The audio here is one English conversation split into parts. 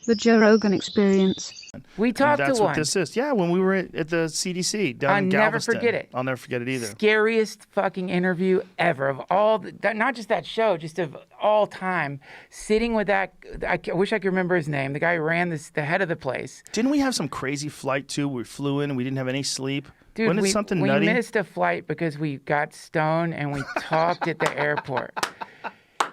The Joe Rogan Experience. We talked to one. That's what this is. Yeah, when we were at the CDC down in Galveston. I'll never forget it. I'll never forget it either. Scariest fucking interview ever of all, not just that show, just of all time. Sitting with that, I wish I could remember his name, the guy who ran the head of the place. Didn't we have some crazy flight too? We flew in and we didn't have any sleep. Dude, Wasn't it something we nutty? missed a flight because we got stoned and we talked at the airport.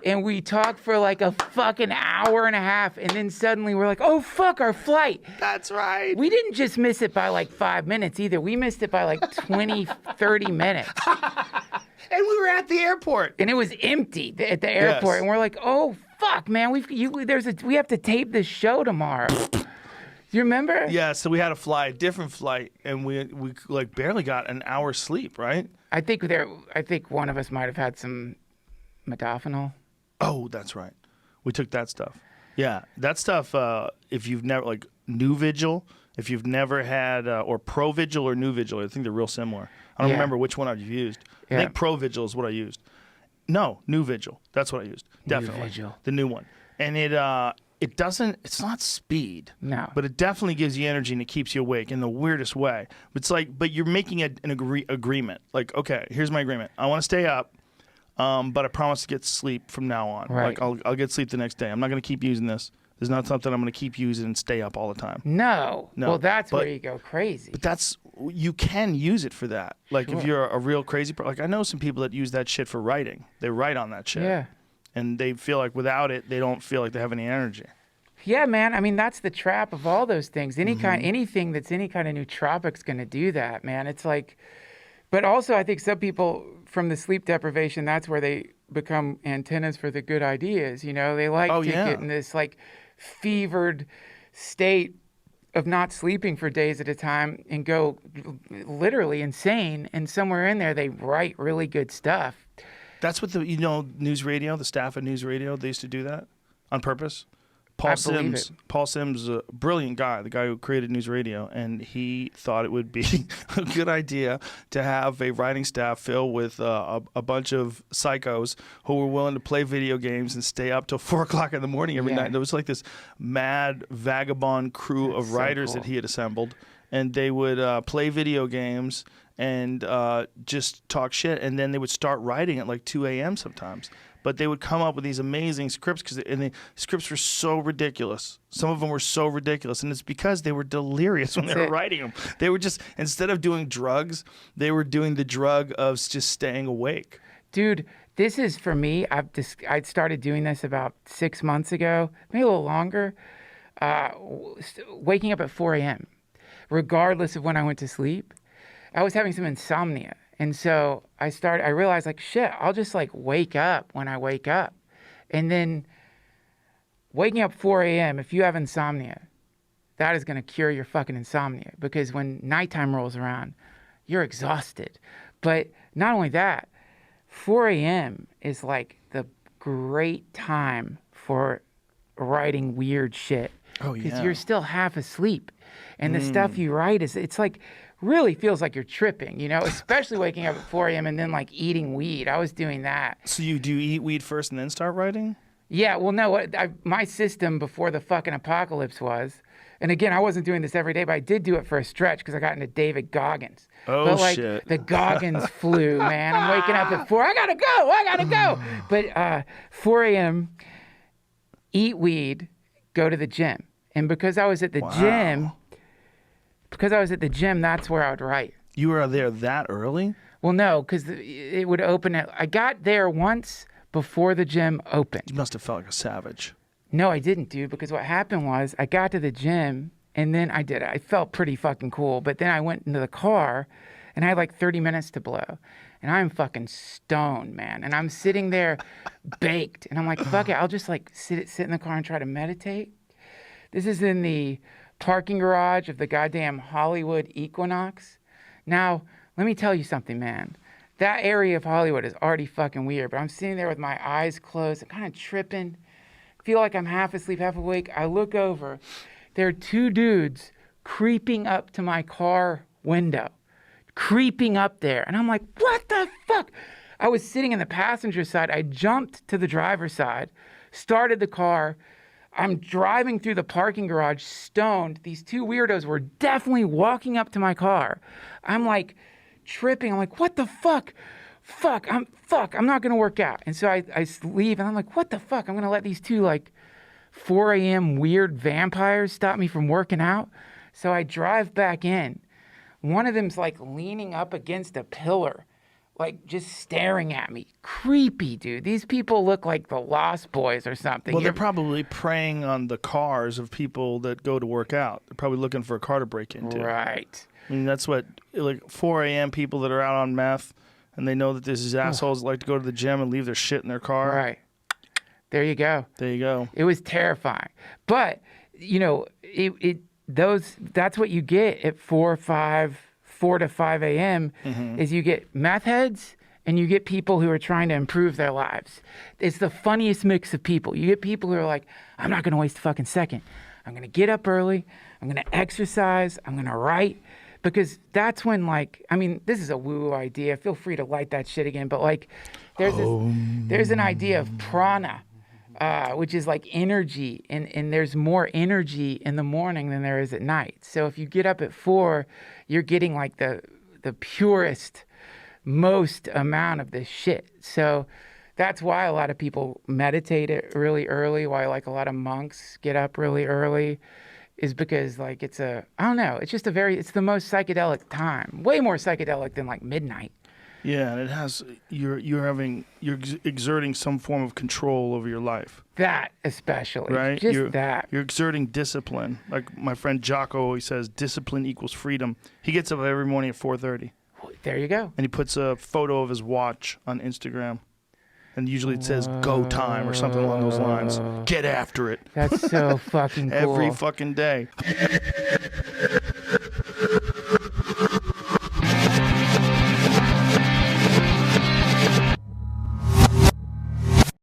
And we talked for like a fucking hour and a half, and then suddenly we're like, oh, fuck, our flight. That's right. We didn't just miss it by like 5 minutes either. We missed it by like 20, 30 minutes. And we were at the airport. And it was empty at the airport. Yes. And we're like, oh, fuck, man, we have to tape this show tomorrow. You remember? Yeah, so we had to fly a different flight, and we like barely got an hour's sleep, right? I think one of us might have had some modafinil. Oh, that's right. We took that stuff. Yeah, that stuff, if you've never, like New Vigil, if you've never had, or Pro Vigil or New Vigil, I think they're real similar. I don't remember which one I've used. Yeah. I think Pro Vigil is what I used. No, New Vigil. That's what I used. Definitely. New Vigil. The new one. And it doesn't, it's not speed. No. But it definitely gives you energy and it keeps you awake in the weirdest way. It's like, but you're making an agreement. Like, okay, here's my agreement. I want to stay up. But I promise to get sleep from now on. Right. Like I'll get sleep the next day. I'm not going to keep using this. There's not something I'm going to keep using and stay up all the time. No. Well, that's but, where you go crazy. But you can use it for that. Like Sure. if you're a real crazy person. Like I know some people that use that shit for writing. They write on that shit. Yeah. And they feel like without it, they don't feel like they have any energy. Yeah, man. I mean, that's the trap of all those things. Anything that's any kind of nootropic's going to do that, man. It's like, but also I think some people from the sleep deprivation, that's where they become antennas for the good ideas. You know, they like to get in this like fevered state of not sleeping for days at a time and go literally insane. And somewhere in there, they write really good stuff. That's what News Radio, the staff at News Radio, they used to do that on purpose. Paul Sims, a brilliant guy, the guy who created News Radio, and he thought it would be a good idea to have a writing staff filled with a bunch of psychos who were willing to play video games and stay up till 4 o'clock in the morning every night. And there was like this mad vagabond crew of writers that he had assembled, and they would play video games and just talk shit, and then they would start writing at like 2 a.m. sometimes. But they would come up with these amazing scripts and the scripts were so ridiculous. Some of them were so ridiculous, and it's because they were delirious when they were writing them. They were just, instead of doing drugs, they were doing the drug of just staying awake. Dude, this is for me. I started doing this about 6 months ago, maybe a little longer. Waking up at 4 a.m., regardless of when I went to sleep. I was having some insomnia. And so I realized like, shit, I'll just like wake up when I wake up. And then waking up 4 a.m., if you have insomnia, that is going to cure your fucking insomnia, because when nighttime rolls around, you're exhausted. But not only that, 4 a.m. is like the great time for writing weird shit. Oh, yeah. Because you're still half asleep. And the stuff you write it's like, really feels like you're tripping, you know, especially waking up at 4 a.m. and then like eating weed. I was doing that. So you do eat weed first and then start writing? Yeah, well, no, my system before the fucking apocalypse was, and again, I wasn't doing this every day, but I did do it for a stretch because I got into David Goggins. Oh, but like, shit. The Goggins flu, man. I'm waking up at 4. I gotta go. But 4 a.m., eat weed, go to the gym. And because I was at the gym, that's where I would write. You were there that early? Well, no, because it would open it. I got there once before the gym opened. You must have felt like a savage. No, I didn't, dude, because what happened was I got to the gym, and then I did it. I felt pretty fucking cool, but then I went into the car, and I had like 30 minutes to blow. And I'm fucking stoned, man. And I'm sitting there baked, and I'm like, fuck it, I'll just like sit in the car and try to meditate. This is in the parking garage of the goddamn Hollywood Equinox. Now, let me tell you something, man. That area of Hollywood is already fucking weird, but I'm sitting there with my eyes closed. I'm kind of tripping. Feel like I'm half asleep, half awake. I look over. There are 2 dudes creeping up to my car window. Creeping up there. And I'm like, what the fuck? I was sitting in the passenger side. I jumped to the driver's side, started the car. I'm driving through the parking garage stoned. These two weirdos were definitely walking up to my car. I'm like tripping. I'm like, what the fuck? I'm not going to work out. And so I leave and I'm like, what the fuck? I'm going to let these two like 4 a.m. weird vampires stop me from working out. So I drive back in. One of them's like leaning up against a pillar, like just staring at me. Creepy, dude. These people look like the Lost Boys or something. Well, they're probably preying on the cars of people that go to work out. They're probably looking for a car to break into. Right. I mean, that's what, like 4 a.m. people that are out on meth and they know that these assholes like to go to the gym and leave their shit in their car. Right. There you go. There you go. It was terrifying. But, you know, that's what you get at 4 to 5 a.m. is you get meth heads and you get people who are trying to improve their lives. It's the funniest mix of people. You get people who are like, I'm not going to waste a fucking second. I'm going to get up early. I'm going to exercise. I'm going to write. Because that's when, like, I mean, this is a woo-woo idea. Feel free to light that shit again. But, like, there's an idea of prana, which is like energy. And there's more energy in the morning than there is at night. So if you get up at 4, you're getting, like, the purest, most amount of this shit. So that's why a lot of people meditate really early, why, like, a lot of monks get up really early. Is because like it's the most psychedelic time, way more psychedelic than like midnight. Yeah, and it has you're exerting some form of control over your life. That especially, right? Just you're exerting discipline. Like my friend Jocko always says, discipline equals freedom. He gets up every morning at 4:30. There you go. And he puts a photo of his watch on Instagram. And usually it says go time or something along those lines. Get after it. That's so fucking cool. Every fucking day.